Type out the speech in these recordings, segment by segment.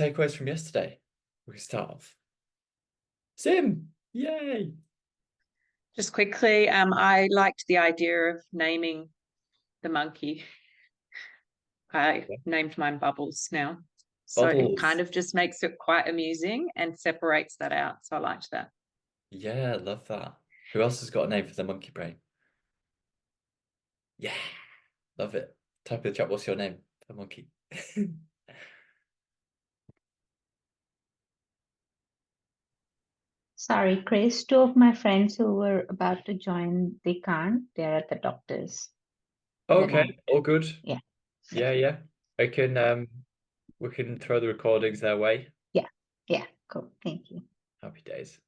takeaways from yesterday? We can start off. Sim, yay! Just quickly, I liked the idea of naming the monkey. I named mine Bubbles now. So it kind Bubbles. of just makes it quite amusing and separates that out. So I liked that. Yeah, love that. Who else has got a name for the monkey brain? Yeah, love it. Type in the chat, what's your name for monkey? Sorry, Chris. Two of my friends who were about to join, they can't. They're at the doctor's. Okay, all good. Yeah. Yeah. I can we can throw the recordings their way. Yeah, cool. Thank you. Happy days.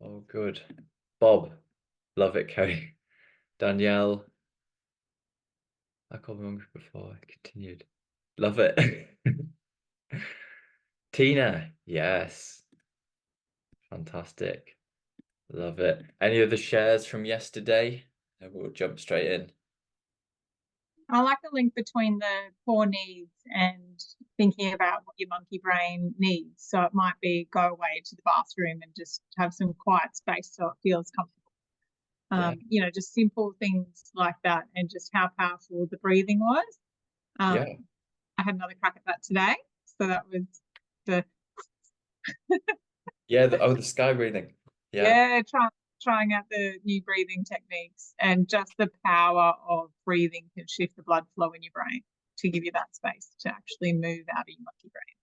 Oh, good. Bob, love it, Kerry. Danielle, I called him monkey before I continued. Love it. Tina, yes. Fantastic. Love it. Any other shares from yesterday? We'll jump straight in. I like the link between the core needs and thinking about what your monkey brain needs. So it might be go away to the bathroom and just have some quiet space so it feels comfortable. Just simple things like that, and just how powerful the breathing was. I had another crack at that today. So that was the the sky breathing. Trying out the new breathing techniques, and just the power of breathing can shift the blood flow in your brain to give you that space to actually move out of your monkey brain.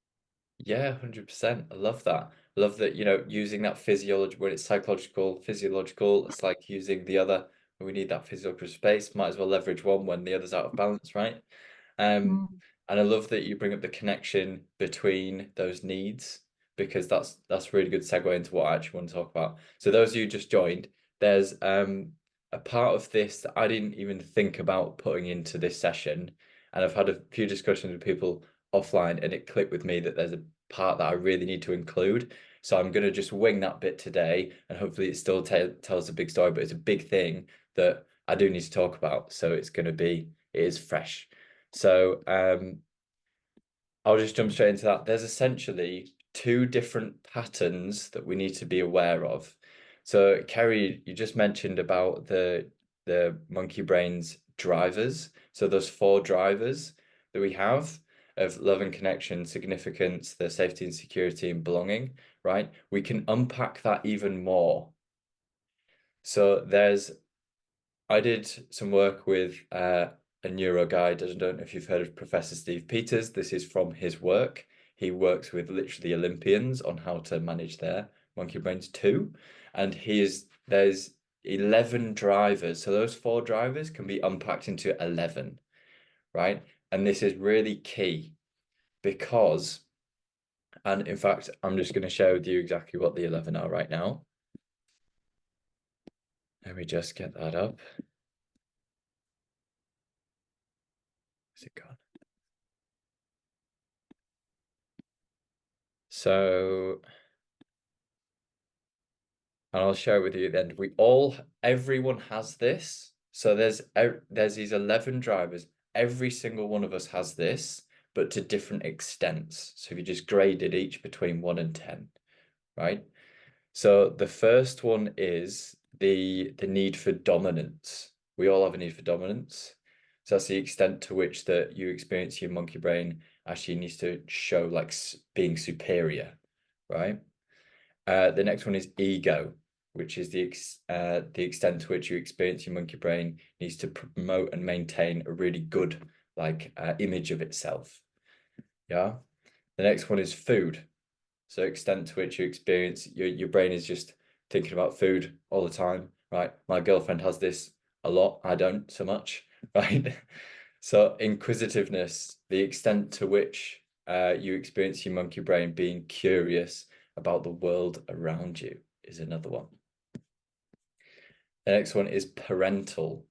Yeah, 100%. I love that. I love that, using that physiology when it's psychological, physiological, it's like using the other when we need that physiological space. Might as well leverage one when the other's out of balance, right? And I love that you bring up the connection between those needs, because that's a really good segue into what I actually want to talk about. So those of you who just joined, there's a part of this that I didn't even think about putting into this session, and I've had a few discussions with people offline, and it clicked with me that there's a part that I really need to include. So I'm going to just wing that bit today, and hopefully it still tells a big story, but it's a big thing that I do need to talk about. So it is fresh. So I'll just jump straight into that. There's essentially two different patterns that we need to be aware of. So Kerry, you just mentioned about the monkey brain's drivers. So those 4 drivers that we have of love and connection, significance, the safety and security and belonging, right? We can unpack that even more. So I did some work with a neuro guide. I don't know if you've heard of Professor Steve Peters. This is from his work. He works with literally Olympians on how to manage their monkey brains too. And there's 11 drivers. So those 4 drivers can be unpacked into 11, right? And this is really key because, and in fact, I'm just going to share with you exactly what the 11 are right now. Let me just get that up. Is it gone? So, and I'll share it with you at the end. Everyone has this. So there's these 11 drivers. Every single one of us has this, but to different extents. So if you just graded each between 1 and 10, right? So the first one is the need for dominance. We all have a need for dominance. So that's the extent to which that you experience your monkey brain actually needs to show like being superior, right? The next one is ego, which is the extent to which you experience your monkey brain needs to promote and maintain a really good image of itself. Yeah. The next one is food. So extent to which you experience your brain is just thinking about food all the time, right? My girlfriend has this a lot. I don't so much, right? So inquisitiveness, the extent to which you experience your monkey brain being curious about the world around you is another one. The next one is parental,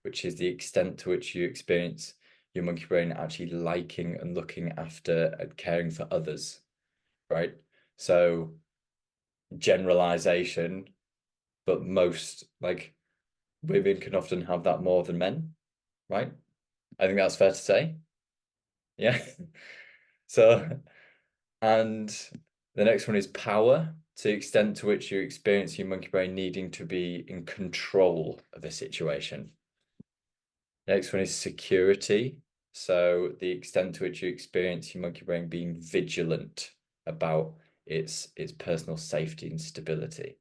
which is the extent to which you experience your monkey brain actually liking and looking after and caring for others, right? So generalization, but most women can often have that more than men, right? I think that's fair to say. Yeah. So And the next one is power, to the extent to which you experience your monkey brain needing to be in control of a situation. Next one is security. So the extent to which you experience your monkey brain being vigilant about its personal safety and stability.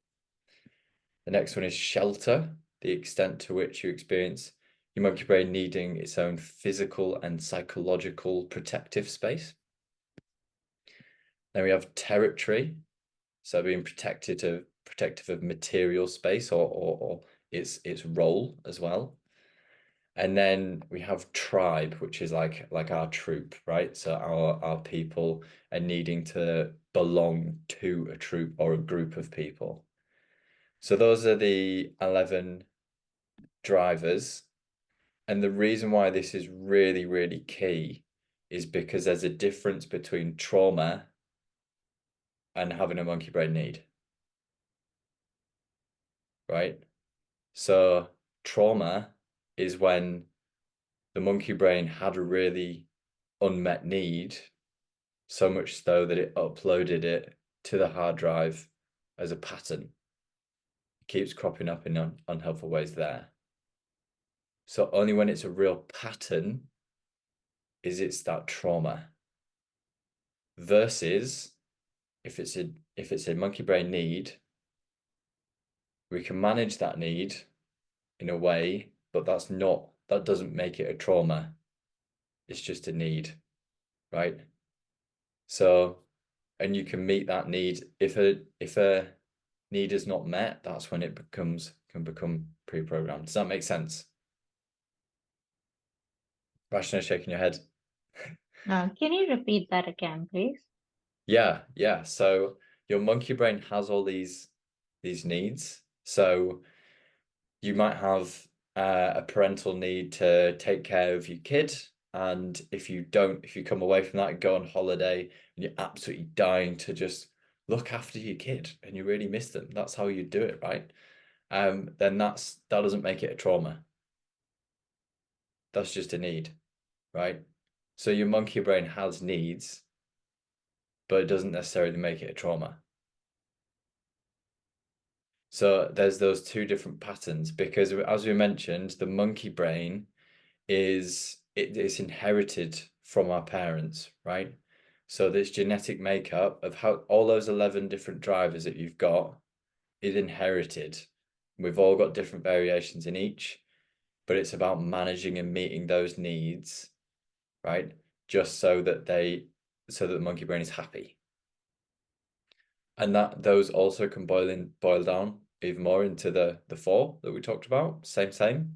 The next one is shelter, the extent to which you experience your monkey brain needing its own physical and psychological protective space. Then we have territory, so being protective of material space or its role as well. And then we have tribe, which is like our troop, right? So our people are needing to belong to a troop or a group of people. So those are the 11 drivers. And the reason why this is really, really key is because there's a difference between trauma and having a monkey brain need, right? So trauma is when the monkey brain had a really unmet need, so much so that it uploaded it to the hard drive as a pattern. It keeps cropping up in unhelpful ways there. So only when it's a real pattern is it that trauma. Versus if it's a monkey brain need, we can manage that need in a way, but that doesn't make it a trauma. It's just a need, right? So, and you can meet that need if a need is not met, that's when it can become pre-programmed. Does that make sense? Rashna, shaking your head. Can you repeat that again, please? Yeah. So your monkey brain has all these needs. So you might have a parental need to take care of your kid, and if you come away from that and go on holiday and you're absolutely dying to just look after your kid and you really miss them, that's how you do it, right? Then that doesn't make it a trauma. That's just a need, right? So your monkey brain has needs, but it doesn't necessarily make it a trauma. So there's those two different patterns, because as we mentioned, the monkey brain it's inherited from our parents, right? So this genetic makeup of how all those 11 different drivers that you've got is inherited. We've all got different variations in each, but it's about managing and meeting those needs, right? Just so that the monkey brain is happy. And that those also can boil down even more into the 4 that we talked about. Same.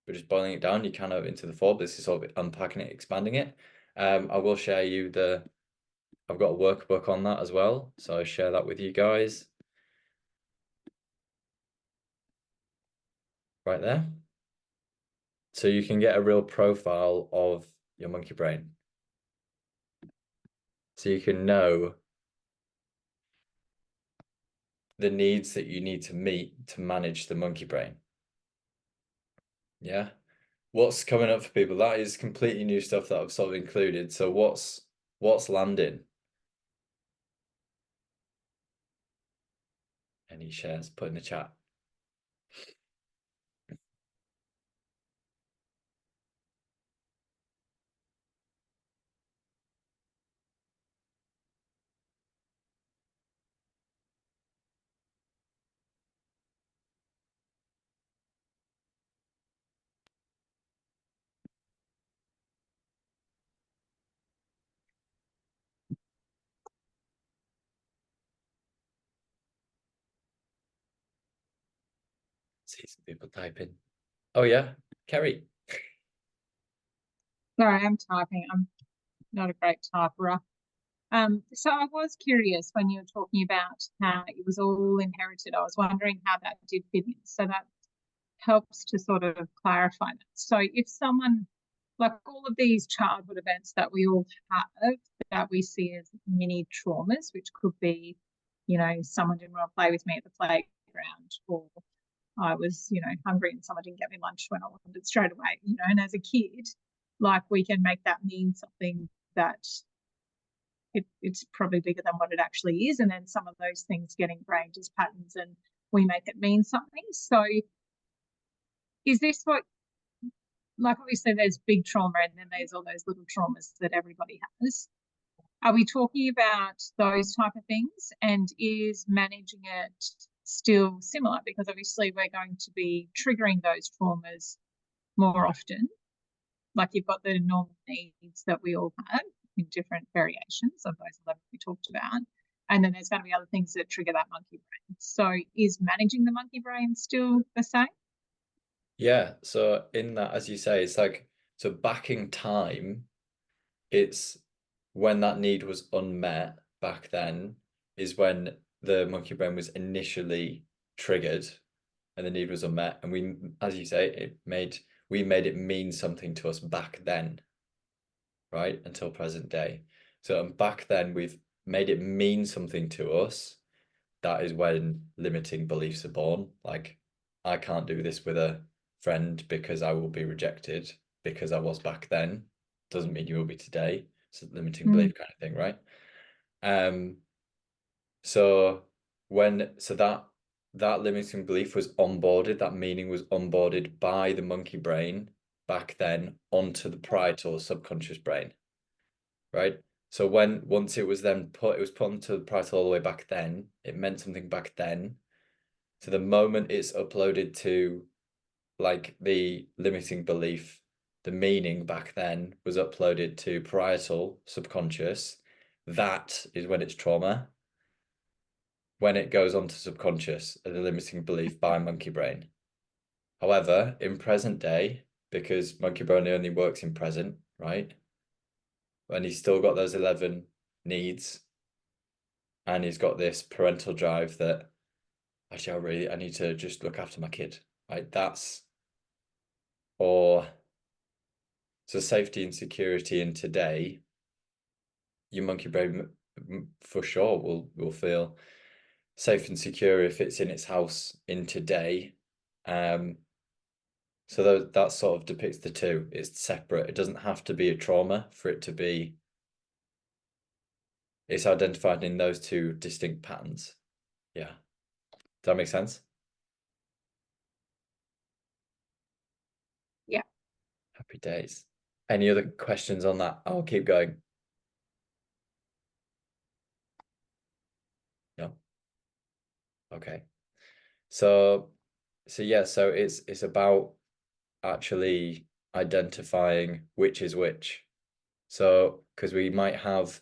We're just boiling it down. You kind of into the 4. This is sort of unpacking it, expanding it. I will share you I've got a workbook on that as well, so I'll share that with you guys. Right there. So you can get a real profile of your monkey brain. So you can know the needs that you need to meet to manage the monkey brain. Yeah. What's coming up for people? That is completely new stuff that I've sort of included. So what's landing? Any shares? Put in the chat. See some people typing. Oh yeah, Kerry. Sorry, I'm typing. I'm not a great typer. So I was curious when you were talking about how it was all inherited. I was wondering how that did fit in. So that helps to sort of clarify that. So if someone, like all of these childhood events that we all have that we see as mini traumas, which could be, someone didn't want to play with me at the playground, or I was, hungry and someone didn't get me lunch when I wanted it straight away, and as a kid, like we can make that mean something that it's probably bigger than what it actually is. And then some of those things get ingrained as patterns and we make it mean something. So is this what, like, obviously there's big trauma and then there's all those little traumas that everybody has. Are we talking about those type of things? And is managing it still similar? Because obviously we're going to be triggering those traumas more often. Like you've got the normal needs that we all have in different variations of those 11 we talked about. And then there's going to be other things that trigger that monkey brain. So is managing the monkey brain still the same? Yeah, so in that, as you say, it's like, so back in time, it's when that need was unmet back then is when the monkey brain was initially triggered and the need was unmet. And we, as you say, we made it mean something to us back then, right? Until present day. So back then we've made it mean something to us. That is when limiting beliefs are born. Like, I can't do this with a friend because I will be rejected because I was back then. Doesn't mean you will be today. It's a limiting belief kind of thing, right? So that limiting belief was onboarded, that meaning was onboarded by the monkey brain back then onto the parietal subconscious brain, right? So once it was put onto the parietal all the way back then, it meant something back then. So the moment it's uploaded to like the limiting belief, the meaning back then was uploaded to parietal subconscious, that is when it's trauma. When it goes on to subconscious, the limiting belief by monkey brain. However, in present day, because monkey brain only works in present, right? When he's still got those 11 needs and he's got this parental drive that actually I need to just look after my kid, right? So safety and security in today, your monkey brain for sure will feel safe and secure if it's in its house in today. So that sort of depicts the two. It's separate. It doesn't have to be a trauma for it to be. It's identified in those two distinct patterns. Yeah. Does that make sense? Yeah. Happy days. Any other questions on that? I'll keep going. No. Okay. So yeah, so it's about actually identifying which is which. So because we might have,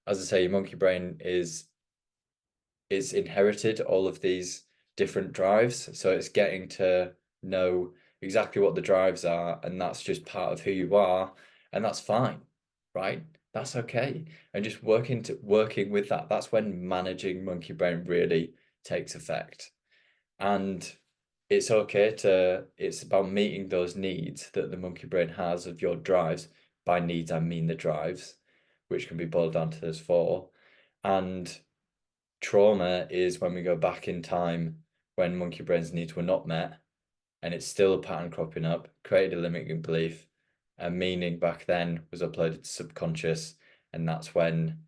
as I say, your monkey brain is inherited all of these different drives. So it's getting to know exactly what the drives are, and that's just part of who you are, and that's fine, right? That's okay. And just working with that, that's when managing monkey brain really takes effect. And it's it's about meeting those needs that the monkey brain has of your drives. By needs, I mean the drives, which can be boiled down to those four. And trauma is when we go back in time when monkey brain's needs were not met and it's still a pattern cropping up, created a limiting belief, and meaning back then was uploaded to subconscious. And that's when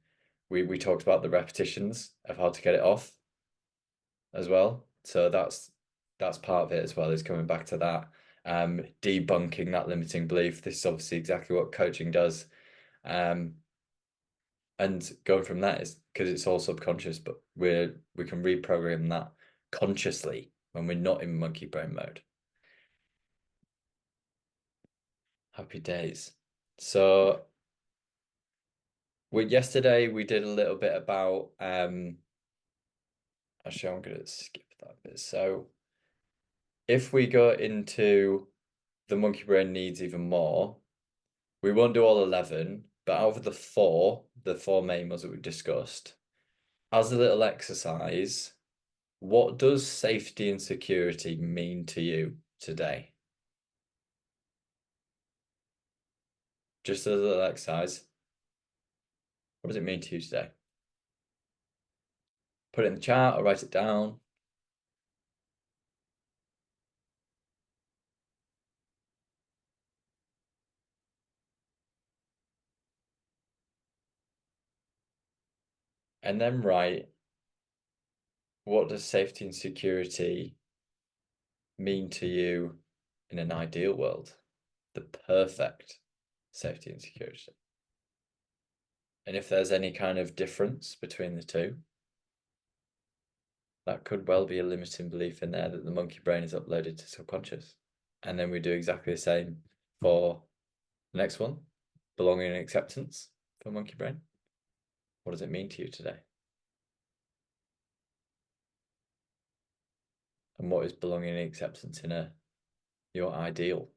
we talked about the repetitions of how to get it off as well. So that's part of it as well, is coming back to that, debunking that limiting belief. This is obviously exactly what coaching does. And going from that is because it's all subconscious, but we can reprogram that consciously when we're not in monkey brain mode. Happy days. So yesterday we did a little bit about actually I'm gonna skip that bit. So if we go into the monkey brain needs even more, we won't do all 11, but out of the four main ones that we discussed, as a little exercise, what does safety and security mean to you today? Just as a little exercise. What does it mean to you today? Put it in the chat or write it down. and then write, what does safety and security mean to you in an ideal world? The perfect safety and security. And if there's any kind of difference between the two, that could well be a limiting belief in there that the monkey brain is uploaded to subconscious. And then we do exactly the same for the next one, belonging and acceptance for monkey brain. What does it mean to you today? And what is belonging and acceptance in your ideal?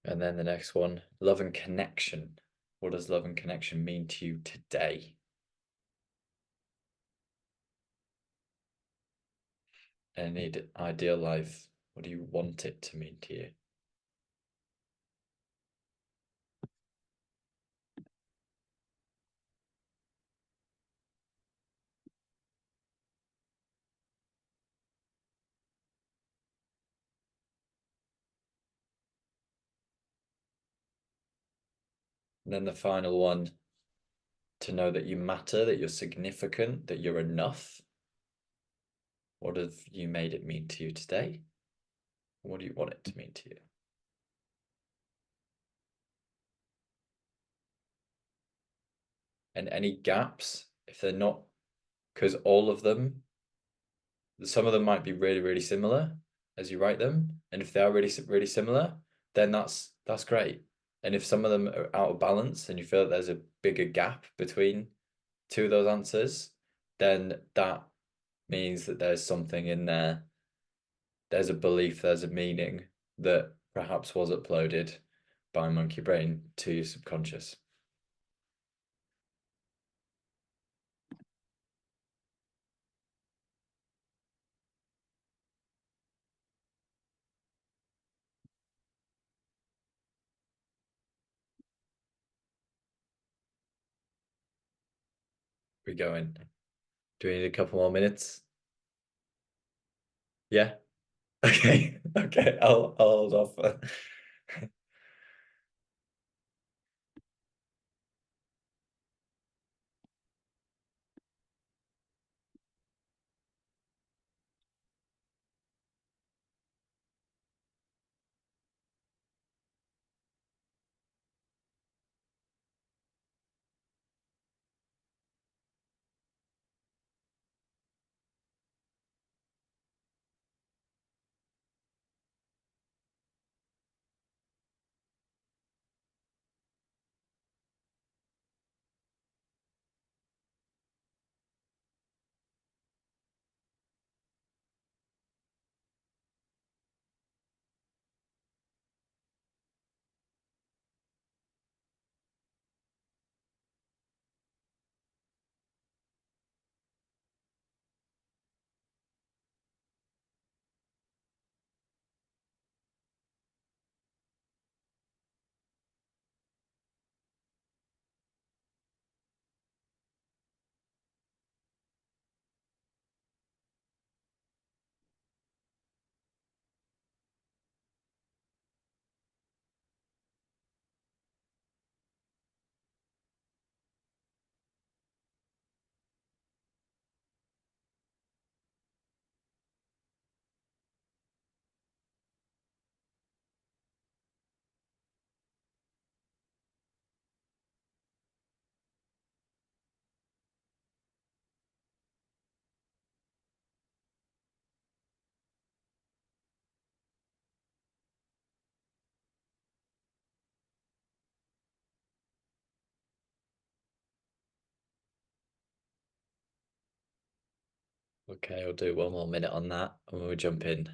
And then the next one, love and connection. What does love and connection mean to you today? And ideal life, what do you want it to mean to you? And then the final one, to know that you matter, that you're significant, that you're enough. What have you made it mean to you today? What do you want it to mean to you? And any gaps, if they're not, because all of them, some of them might be really, really similar as you write them. And if they are really, really similar, then that's great. And if some of them are out of balance and you feel that there's a bigger gap between two of those answers, then that means that there's something in there. There's a belief, there's a meaning that perhaps was uploaded by monkey brain to your subconscious. We're going. Do we need a couple more minutes? Yeah. Okay. Okay. I'll hold off. Okay, I'll do one more minute on that and we'll jump in.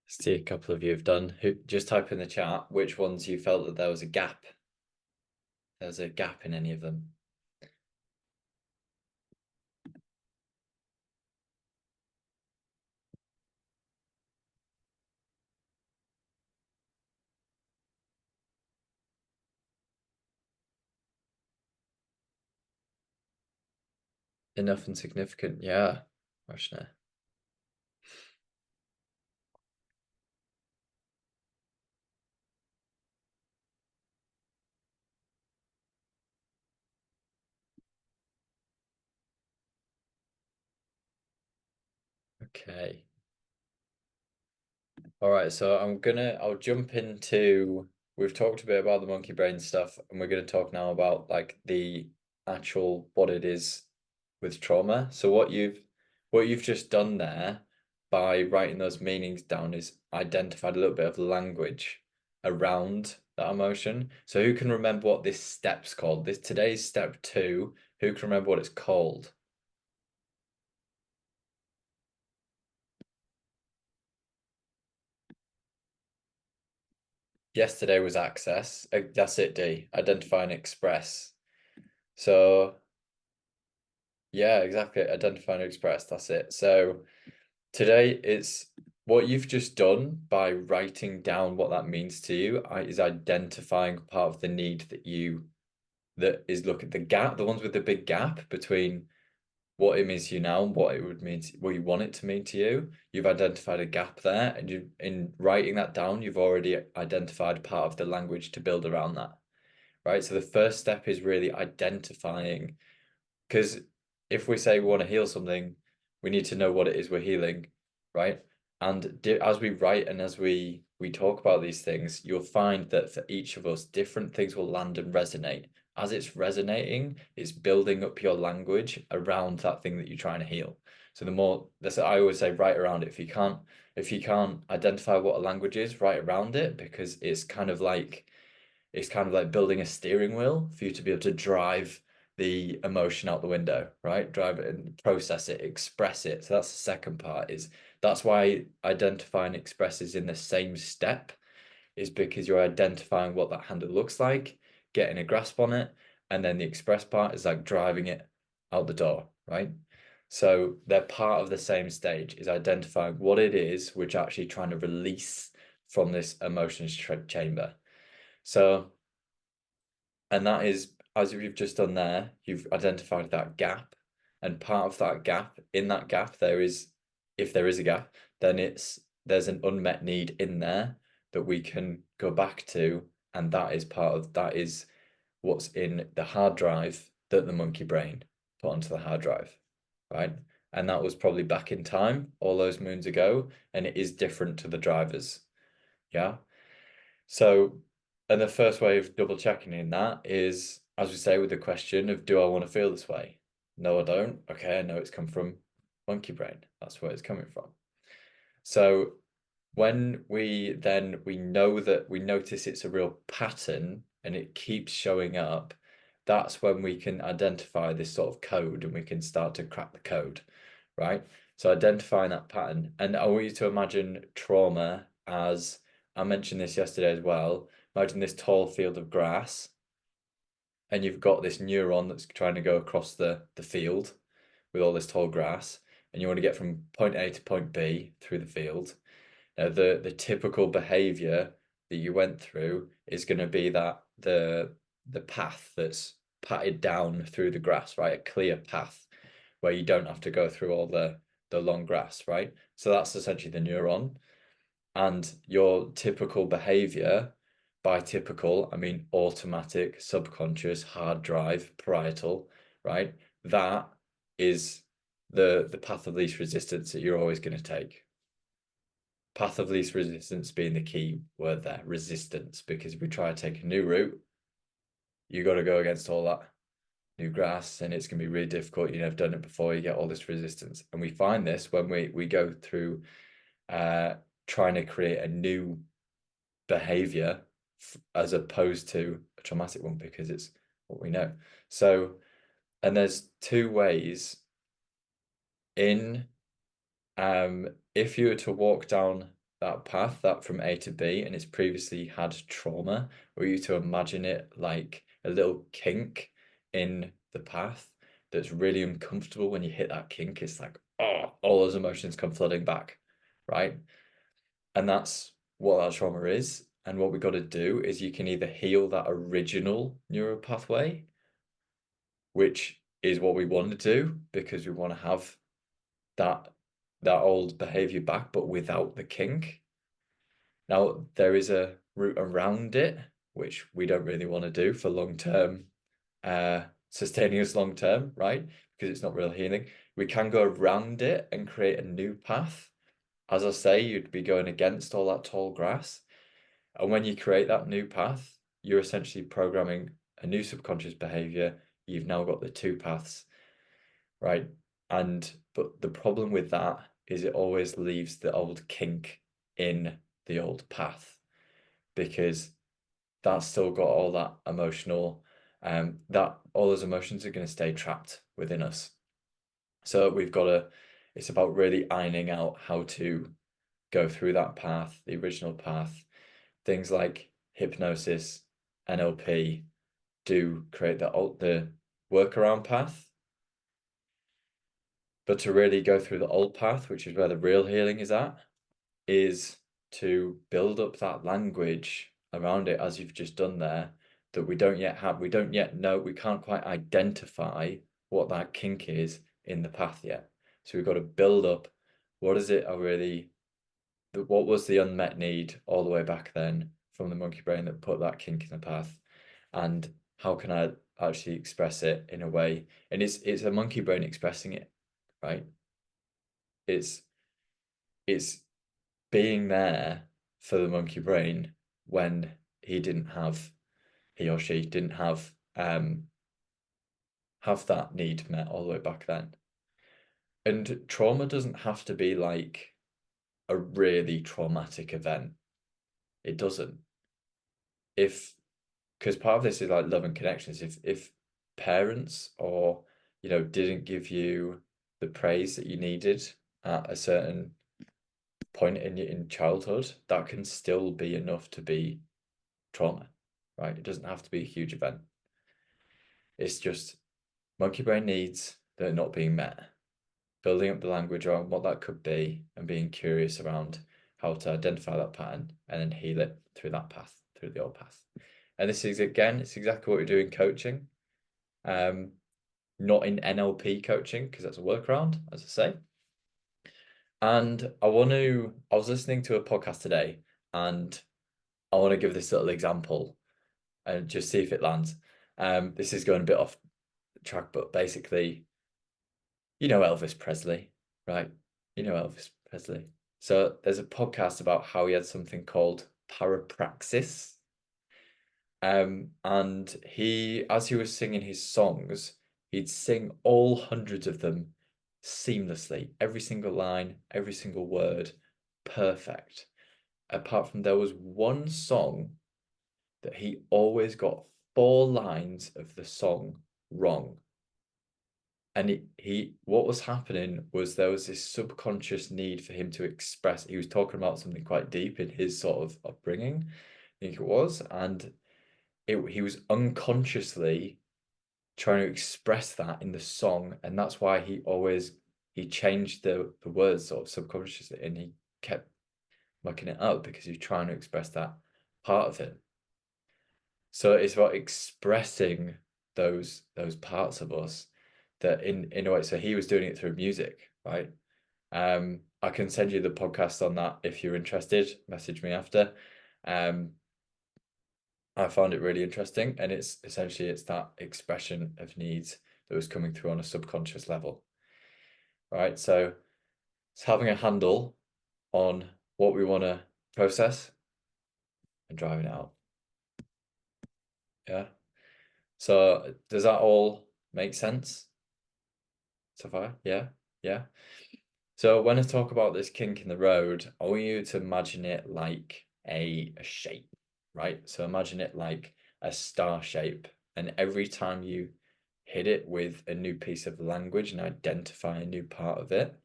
See, a couple of you have done. Who just type in the chat which ones you felt that there was a gap there's a gap in any of them. Enough and significant, yeah, Roshna. Okay. All right, so I'll jump into, we've talked a bit about the monkey brain stuff, and we're gonna talk now about like the actual what it is with trauma. So what you've just done there by writing those meanings down is identified a little bit of language around that emotion. So who can remember what this step's called? Today's step 2, who can remember what it's called? Yesterday was access. That's it, D. Identify and express. So yeah, exactly. Identify and express. That's it. So today it's what you've just done by writing down what that means to you is identifying part of the need that is look at the gap, the ones with the big gap between what it means to you now and what it would mean what you want it to mean to you. You've identified a gap there, and in writing that down, you've already identified part of the language to build around that. Right. So the first step is really identifying, because if we say we want to heal something, we need to know what it is we're healing, right? And as we write and as we talk about these things, you'll find that for each of us, different things will land and resonate. As it's resonating, it's building up your language around that thing that you're trying to heal. So I always say, write around it. If you can't identify what a language is, write around it, because it's kind of like building a steering wheel for you to be able to drive the emotion out the window, right? Drive it and process it, express it. So that's the second part, that's why identify and express is in the same step, is because you're identifying what that handle looks like, getting a grasp on it, and then the express part is like driving it out the door, right? So they're part of the same stage, is identifying what it is which actually trying to release from this emotions chamber. So, and that is, as you've just done there, you've identified that gap, and part of that gap, in that gap, if there is a gap, then there's an unmet need in there that we can go back to, and that is what's in the hard drive that the monkey brain put onto the hard drive, right? And that was probably back in time, all those moons ago, and it is different to the drivers, yeah? So, and the first way of double checking in that is, as we say, with the question of, do I want to feel this way? No, I don't. Okay, I know it's come from monkey brain. That's where it's coming from. So when we know that we notice it's a real pattern and it keeps showing up, that's when we can identify this sort of code and we can start to crack the code, right? So identifying that pattern. And I want you to imagine trauma as, I mentioned this yesterday as well. Imagine this tall field of grass, and you've got this neuron that's trying to go across the field with all this tall grass, and you want to get from point A to point B through the field. Now, the typical behavior that you went through is going to be that the path that's patted down through the grass, right? A clear path where you don't have to go through all the long grass, right? So that's essentially the neuron. And your typical behavior, by typical, I mean automatic, subconscious, hard drive, parietal, right? That is the path of least resistance that you're always going to take. Path of least resistance being the key word there, resistance, because if we try to take a new route, you got to go against all that new grass, and it's going to be really difficult. You've never done it before, you get all this resistance. And we find this when we go through trying to create a new behavior as opposed to a traumatic one, because it's what we know. So, and there's two ways in, if you were to walk down that path, that from A to B, and it's previously had trauma, or you to imagine it like a little kink in the path that's really uncomfortable. When you hit that kink, it's like, oh, all those emotions come flooding back, right? And that's what that trauma is. And what we got to do is you can either heal that original neural pathway, which is what we want to do because we want to have that old behavior back, but without the kink. Now, there is a route around it, which we don't really want to do for long-term, sustaining us long-term, right? Because it's not real healing. We can go around it and create a new path. As I say, you'd be going against all that tall grass. And when you create that new path, you're essentially programming a new subconscious behavior. You've now got the two paths, right? But the problem with that is it always leaves the old kink in the old path, because that's still got all that emotional, that all those emotions are going to stay trapped within us. So we've got to, it's about really ironing out how to go through that path, the original path. Things like hypnosis, NLP do create the workaround path. But to really go through the old path, which is where the real healing is at, is to build up that language around it, as you've just done there, that we don't yet have. We don't yet know, we can't quite identify what that kink is in the path yet. So we've got to build up, what is it what was the unmet need all the way back then from the monkey brain that put that kink in the path, and how can I actually express it in a way? And it's a monkey brain expressing it, right? It's being there for the monkey brain when he or she didn't have that need met all the way back then. And trauma doesn't have to be like a really traumatic event. It doesn't. Because part of this is like love and connections. If parents or didn't give you the praise that you needed at a certain point in childhood, that can still be enough to be trauma, right? It doesn't have to be a huge event. It's just monkey brain needs that are not being met. Building up the language around what that could be and being curious around how to identify that pattern and then heal it through that path, through the old path. And this is, again, it's exactly what we do in coaching. Not in NLP coaching, because that's a workaround, as I say. And I was listening to a podcast today, and I want to give this little example and just see if it lands. This is going a bit off track, but basically, Elvis Presley, right? Elvis Presley. So there's a podcast about how he had something called parapraxis. And as he was singing his songs, he'd sing all hundreds of them seamlessly, every single line, every single word, perfect. Apart from there was one song that he always got 4 lines of the song wrong. And what was happening was there was this subconscious need for him to express. He was talking about something quite deep in his sort of upbringing, I think it was, and he was unconsciously trying to express that in the song, and that's why he changed the words sort of subconsciously, and he kept mucking it up because he was trying to express that part of it. So it's about expressing those parts of us that in a way. So he was doing it through music, right? I can send you the podcast on that if you're interested. Message me after. I found it really interesting, and it's that expression of needs that was coming through on a subconscious level, right? So it's having a handle on what we want to process and driving it out. Yeah. So does that all make sense so far? Yeah. So when I talk about this kink in the road, I want you to imagine it like a shape, right? So imagine it like a star shape, and every time you hit it with a new piece of language and identify a new part of it,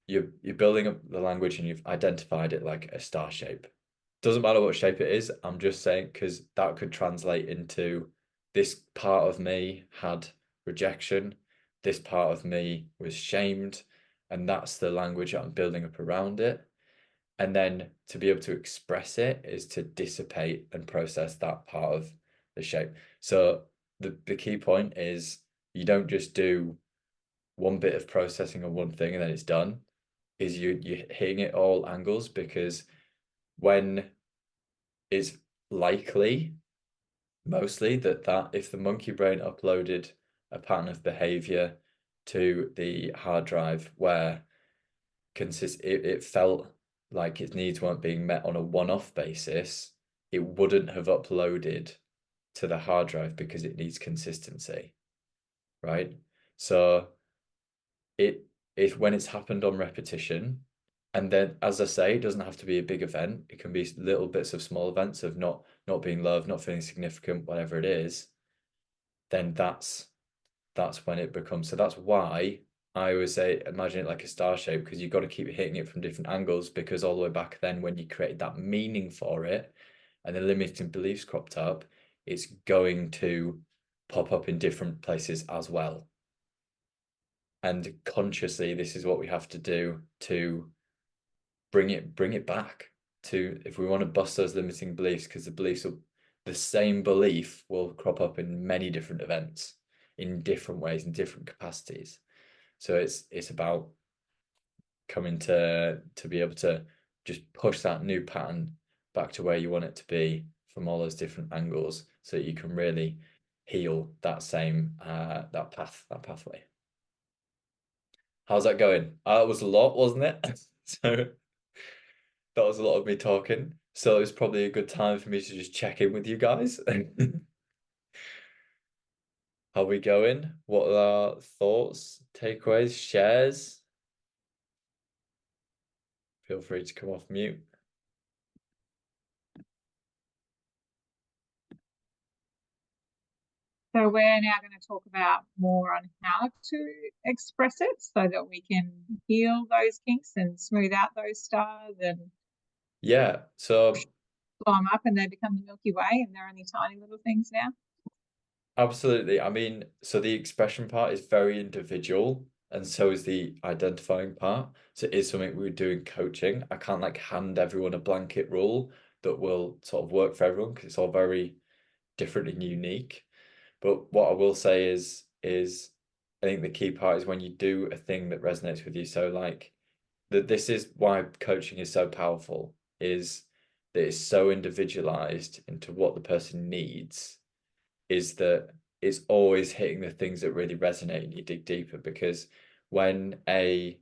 you're building up the language and you've identified it like a star shape. Doesn't matter what shape it is, I'm just saying, because that could translate into this part of me had rejection, this part of me was shamed, and that's the language that I'm building up around it. And then to be able to express it is to dissipate and process that part of the shape. So the key point is you don't just do one bit of processing on one thing and then it's done. Is you're hitting it all angles, because when it's likely, mostly, that if the monkey brain uploaded a pattern of behavior to the hard drive where it felt like its needs weren't being met on a one-off basis, it wouldn't have uploaded to the hard drive because it needs consistency, right? So if when it's happened on repetition, and then, as I say, it doesn't have to be a big event. It can be little bits of small events of not being loved, not feeling significant, whatever it is. Then that's when it becomes. So that's why I always say imagine it like a star shape, because you've got to keep hitting it from different angles, because all the way back then when you created that meaning for it and the limiting beliefs cropped up, it's going to pop up in different places as well. And consciously, this is what we have to do to bring it back to, if we want to bust those limiting beliefs, because the same belief will crop up in many different events in different ways, in different capacities. So it's about coming to be able to just push that new pattern back to where you want it to be from all those different angles, so that you can really heal that same that pathway. How's that going? That was a lot, wasn't it? So that was a lot of me talking. So it's probably a good time for me to just check in with you guys. How we going? What are our thoughts, takeaways, shares? Feel free to come off mute. So we're now going to talk about more on how to express it so that we can heal those kinks and smooth out those stars and Yeah, so blow them up and they become the Milky Way, and they're only tiny little things now. absolutely. I mean, so the expression part is very individual, and so is the identifying part. So it is something we would do in coaching. I can't like hand everyone a blanket rule that will sort of work for everyone, because it's all very different and unique. But what I will say is I think the key part is when you do a thing that resonates with you. So like this is why coaching is so powerful, is that it's so individualized into what the person needs, is that it's always hitting the things that really resonate and you dig deeper. Because when as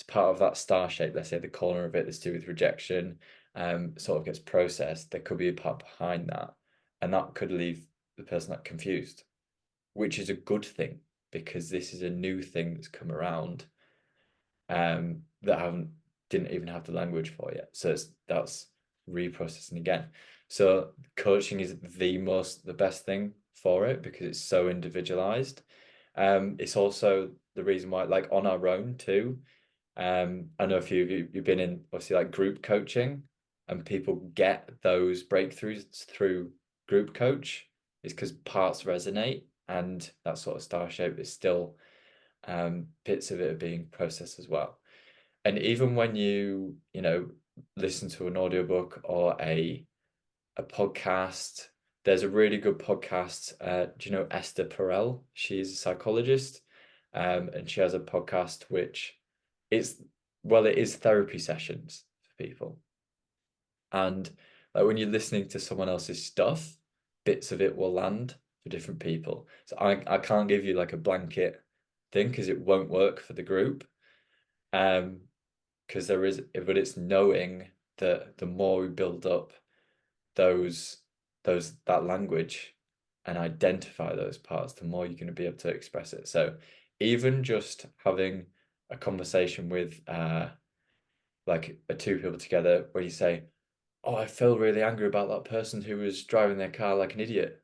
part of that star shape, let's say the corner of it that's to do with rejection sort of gets processed, there could be a part behind that, and that could leave the person like confused, which is a good thing, because this is a new thing that's come around that didn't even have the language for yet. So that's reprocessing again. So coaching is the best thing for it, because it's so individualized. It's also the reason why, like on our own too. I know a few of you've been in obviously like group coaching, and people get those breakthroughs through group coach, is because parts resonate, and that sort of star shape is still bits of it are being processed as well. And even when you listen to an audiobook or a podcast, there's a really good podcast. Do you know Esther Perel? She's a psychologist, and she has a podcast which it is therapy sessions for people. And like when you're listening to someone else's stuff, bits of it will land for different people. So I can't give you like a blanket thing, because it won't work for the group. Because but it's knowing that the more we build up that language and identify those parts, the more you're going to be able to express it. So even just having a conversation with like two people together, where you say, oh, I feel really angry about that person who was driving their car like an idiot.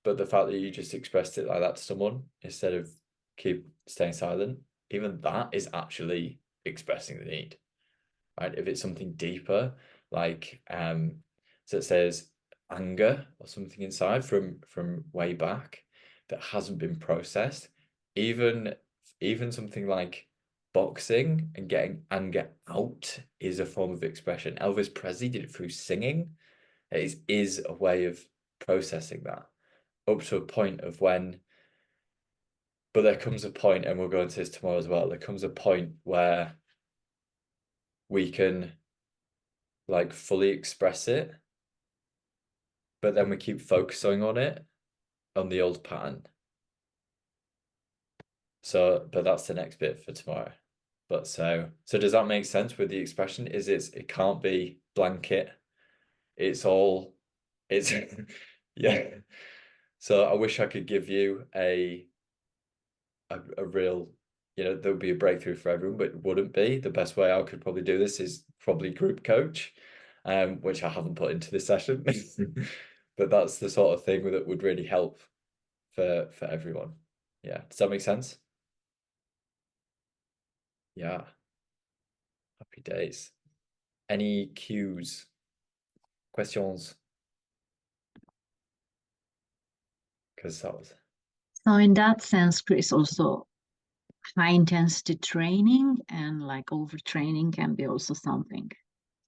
But the fact that you just expressed it like that to someone instead of keep staying silent, even that is actually expressing the need, right? If it's something deeper, like so it says anger or something inside from way back that hasn't been processed. Even something like boxing and getting anger out is a form of expression. Elvis Presley did it through singing. It is a way of processing that up to a point of when. But there comes a point, and we'll go into this tomorrow as well. There comes a point where we can like fully express it, but then we keep focusing on it, on the old pattern. So, but that's the next bit for tomorrow. But so does that make sense with the expression? It can't be blanket. It's yeah. So I wish I could give you a real, there would be a breakthrough for everyone, but it wouldn't be. The best way I could probably do this is probably group coach, which I haven't put into this session. But that's the sort of thing that would really help for everyone. Yeah. Does that make sense? Yeah. Happy days. Any cues? Questions? Because that was. So in that sense, Chris, also high intensity training and like overtraining can be also something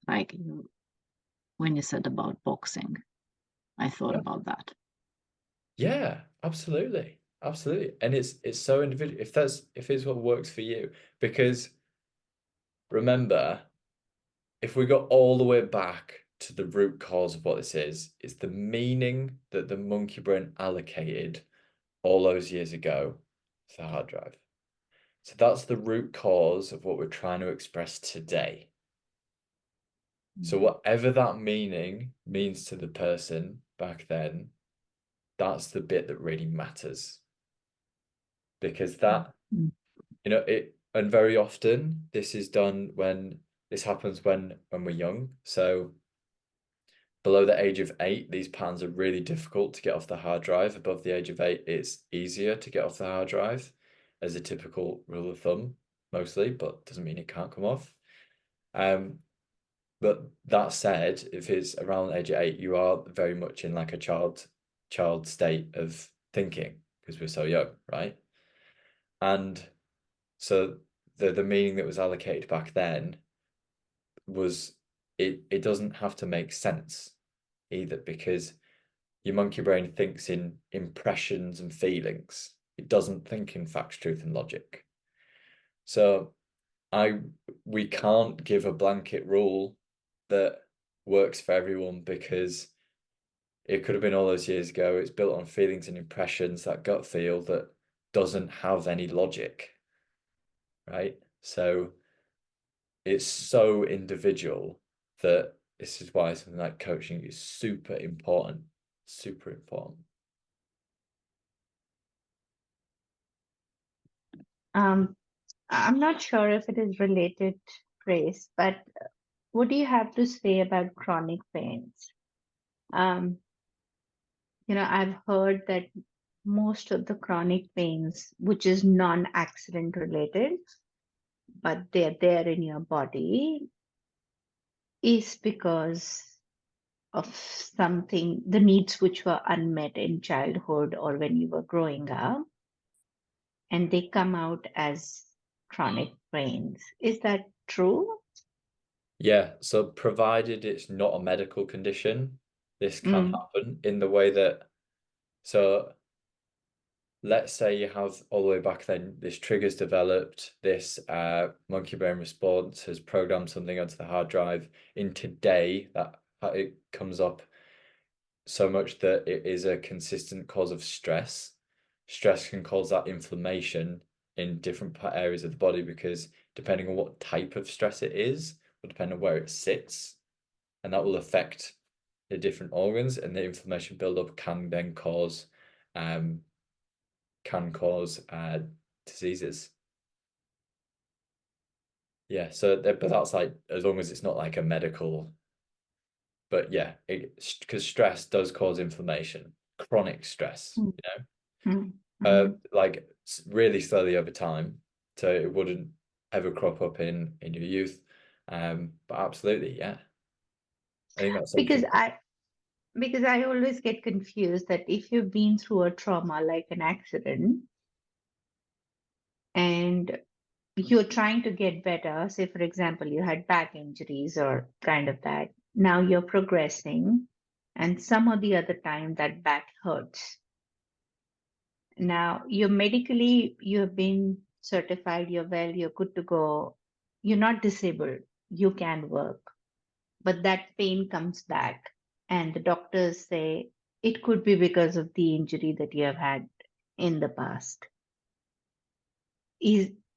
like when you said about boxing, I thought about that. Yeah, absolutely. Absolutely. And it's so individual. If it's what works for you, because remember, if we got all the way back to the root cause of what this is, it's the meaning that the monkey brain allocated all those years ago to the hard drive. So that's the root cause of what we're trying to express today. So whatever that meaning means to the person back then, that's the bit that really matters. Because that, and very often this is done when this happens when we're young. So below the age of 8, these patterns are really difficult to get off the hard drive. Above the age of 8, it's easier to get off the hard drive as a typical rule of thumb, mostly, but doesn't mean it can't come off. But that said, if it's around the age of 8, you are very much in like a child state of thinking because we're so young, right? And so the meaning that was allocated back then was it doesn't have to make sense either, because your monkey brain thinks in impressions and feelings. It doesn't think in facts, truth, and logic. So we can't give a blanket rule that works for everyone, because it could have been all those years ago. It's built on feelings and impressions, that gut feel that doesn't have any logic, right? So it's so individual that this is why something like coaching is super important. Super important. I'm not sure if it is related, Grace, but what do you have to say about chronic pains? I've heard that most of the chronic pains, which is non-accident related, but they're there in your body, is because of something, the needs which were unmet in childhood or when you were growing up, and they come out as chronic pains. Is that true? Yeah, so provided it's not a medical condition, this can happen in the way that, so let's say you have all the way back then, this trigger's developed, this monkey brain response has programmed something onto the hard drive. In today, that it comes up so much that it is a consistent cause of stress. Stress can cause that inflammation in different areas of the body, because depending on what type of stress it is, will depend on where it sits, and that will affect the different organs, and the inflammation buildup can then cause diseases. Yeah, so but that's like, as long as it's not like a medical, but yeah, because stress does cause inflammation, chronic stress, like really slowly over time, so it wouldn't ever crop up in your youth, but absolutely, yeah. I think that's because because I always get confused that if you've been through a trauma like an accident and you're trying to get better, say, for example, you had back injuries or kind of that, now you're progressing, and some or the other time that back hurts. Now, you're medically, you have been certified, you're well, you're good to go, you're not disabled, you can work, but that pain comes back, and the doctors say it could be because of the injury that you have had in the past.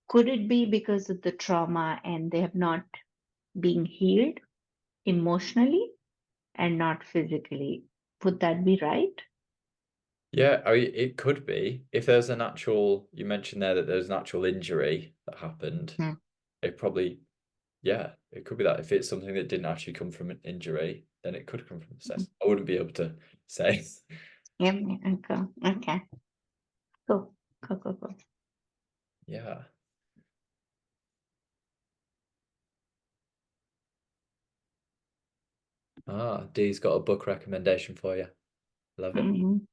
Could it be because of the trauma and they have not been healed emotionally and not physically? Would that be right? Yeah, I mean, it could be. If there's an actual, you mentioned there that there's an actual injury that happened, it probably, yeah, it could be that. If it's something that didn't actually come from an injury, then it could come from the stress. I wouldn't be able to say. Yeah, okay. Okay. Cool. Cool. Yeah. Ah, Dee's got a book recommendation for you. Love it. Mhm.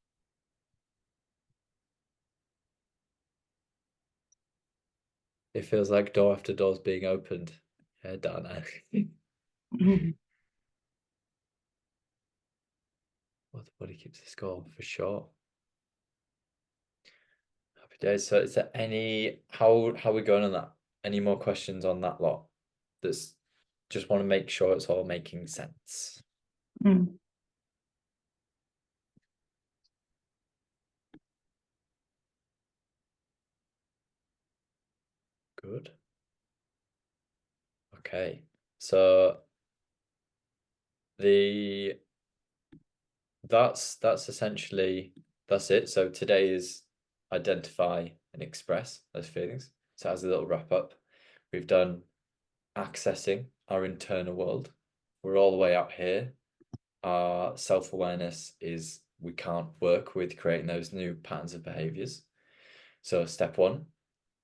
It feels like door after door's being opened. Yeah, Dana. Mhm. Well, the body keeps the score for sure. Happy days. So is there any how are we going on that? Any more questions on that lot? That's just want to make sure it's all making sense. Mm. Good. Okay. So that's essentially that's it. So today is identify and express those feelings. So as a little wrap up, we've done accessing our internal world. We're all the way out here. Our self-awareness is we can't work with creating those new patterns of behaviors. So step one,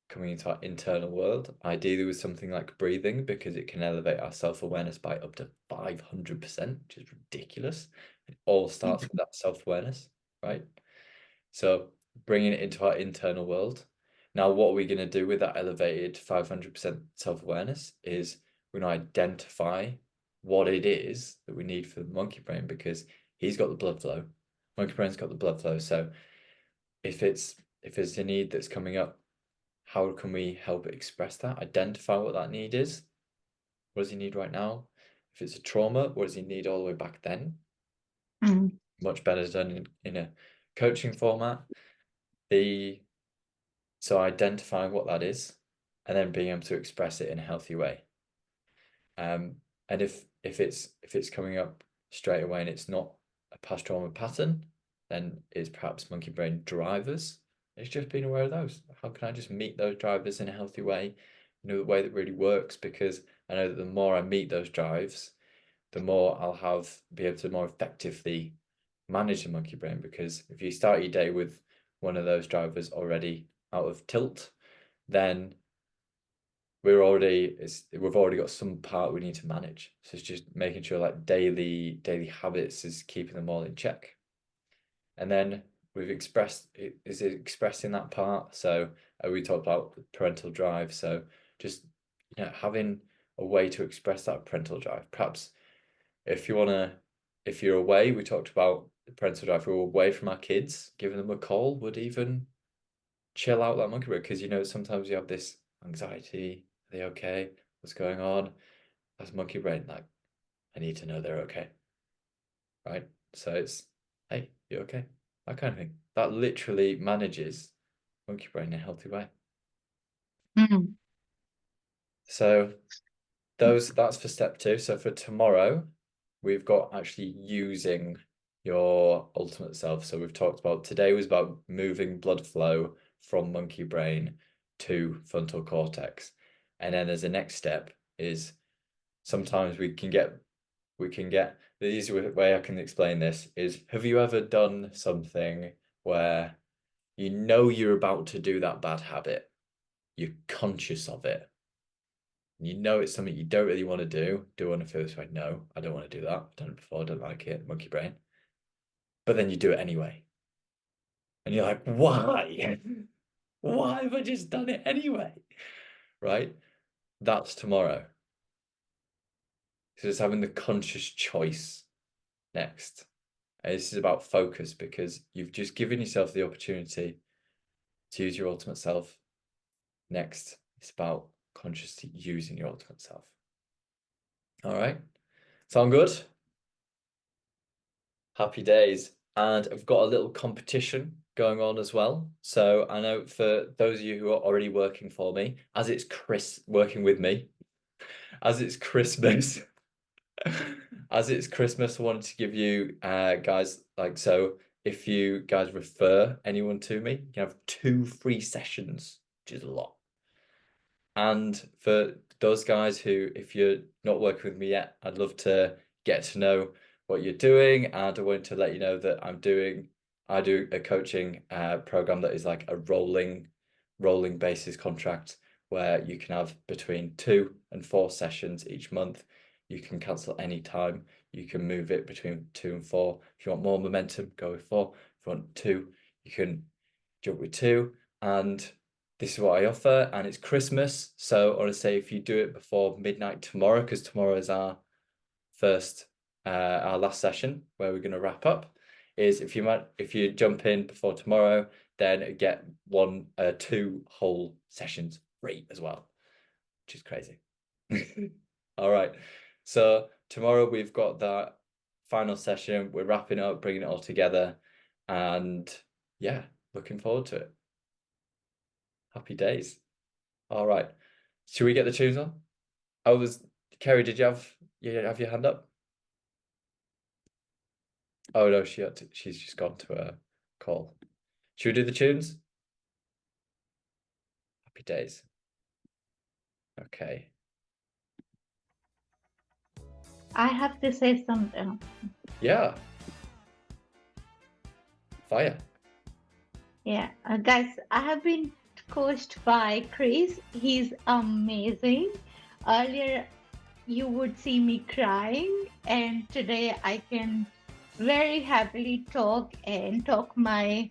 coming into our internal world, ideally with something like breathing, because it can elevate our self-awareness by up to 500%, which is ridiculous. It all starts with that self-awareness, right? So bringing it into our internal world. Now, what are we going to do with that elevated 500% self-awareness is we're going to identify what it is that we need for the monkey brain, because he's got the blood flow. Monkey brain's got the blood flow. So if it's a need that's coming up, how can we help it express that? Identify what that need is. What does he need right now? If it's a trauma, what does he need all the way back then? Mm. Much better done in a coaching format. So identifying what that is and then being able to express it in a healthy way. And if it's coming up straight away and it's not a past trauma pattern, then it's perhaps monkey brain drivers. It's just being aware of those. How can I just meet those drivers in a healthy way? The way that really works, because I know that the more I meet those drives, the more I'll be able to more effectively manage the monkey brain. Because if you start your day with one of those drivers already out of tilt, then we've already got some part we need to manage. So it's just making sure like daily habits is keeping them all in check. And then we've expressed it, is it expressing that part? So we talked about parental drive. So just having a way to express that parental drive. Perhaps if you're away, we talked about the parental drive. If we're away from our kids, giving them a call would even chill out that monkey brain, because sometimes you have this anxiety. Are they okay? What's going on? That's monkey brain. Like, I need to know they're okay. Right? So it's, hey, you okay? That kind of thing. That literally manages monkey brain in a healthy way. Mm. So that's for step 2. So for tomorrow, we've got actually using your ultimate self. So we've talked about, today was about moving blood flow from monkey brain to frontal cortex. And then as a next step is sometimes we can get the easy way I can explain this is, have you ever done something where you're about to do that bad habit, you're conscious of it, it's something you don't really want to do. Do I want to feel this way? No, I don't want to do that. I've done it before, I don't like it, monkey brain. but then you do it anyway. And you're like, why? Why have I just done it anyway? Right? That's tomorrow. So it's having the conscious choice next. And this is about focus, because you've just given yourself the opportunity to use your ultimate self. Next, it's about consciously using your ultimate self. All right. Sound good? Happy days. And I've got a little competition going on as well. So I know for those of you who are already working for me, as it's working with me, as it's Christmas, as it's Christmas, I wanted to give you guys, like, so if you guys refer anyone to me, you can have 2 free sessions, which is a lot. And for those guys who, if you're not working with me yet, I'd love to get to know what you're doing. And I want to let you know that I do a coaching program that is like a rolling basis contract, where you can have between 2 and 4 sessions each month. You can cancel any time. You can move it between 2 and 4. If you want more momentum, go with 4. If you want 2, you can jump with 2. And this is what I offer, and it's Christmas. So I want to say, if you do it before midnight tomorrow, because tomorrow is our last session where we're going to wrap up, is if you jump in before tomorrow, then get 2 whole sessions free as well, which is crazy. All right. So tomorrow we've got that final session. We're wrapping up, bringing it all together, and yeah, looking forward to it. Happy days. All right. Should we get the tunes on? Kerry, did you have your hand up? Oh no, she's just gone to a call. Should we do the tunes? Happy days. Okay. I have to say something. Yeah. Fire. Yeah, guys, I have been coached by Chris. He's amazing. Earlier, you would see me crying, and today I can very happily talk my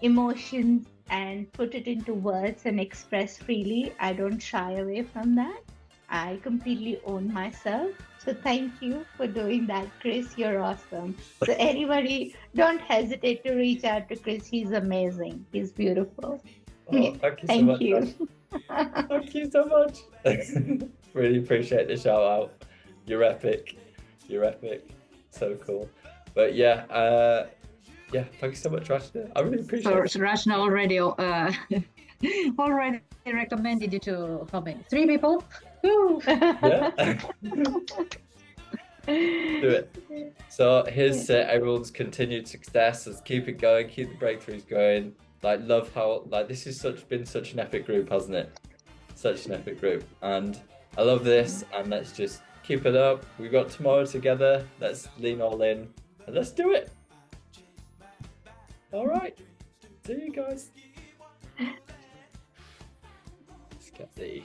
emotions and put it into words and express freely. I don't shy away from that. I completely own myself. So thank you for doing that, Chris. You're awesome. So anybody, don't hesitate to reach out to Chris. He's amazing. He's beautiful. Oh, thank you so much. Thank you so much. Really appreciate the shout out. You're epic. You're epic. So cool. But yeah, thank you so much, Rachna. I really appreciate it. So Rachna already recommended you to how many? 3 people? Woo! Yeah. Do it. So here's everyone's continued success. Let's keep it going, keep the breakthroughs going. Like, love how, like, this has been such an epic group, hasn't it? Such an epic group. And I love this, and let's just keep it up. We've got tomorrow together. Let's lean all in and let's do it. All right. See you guys. Let's get the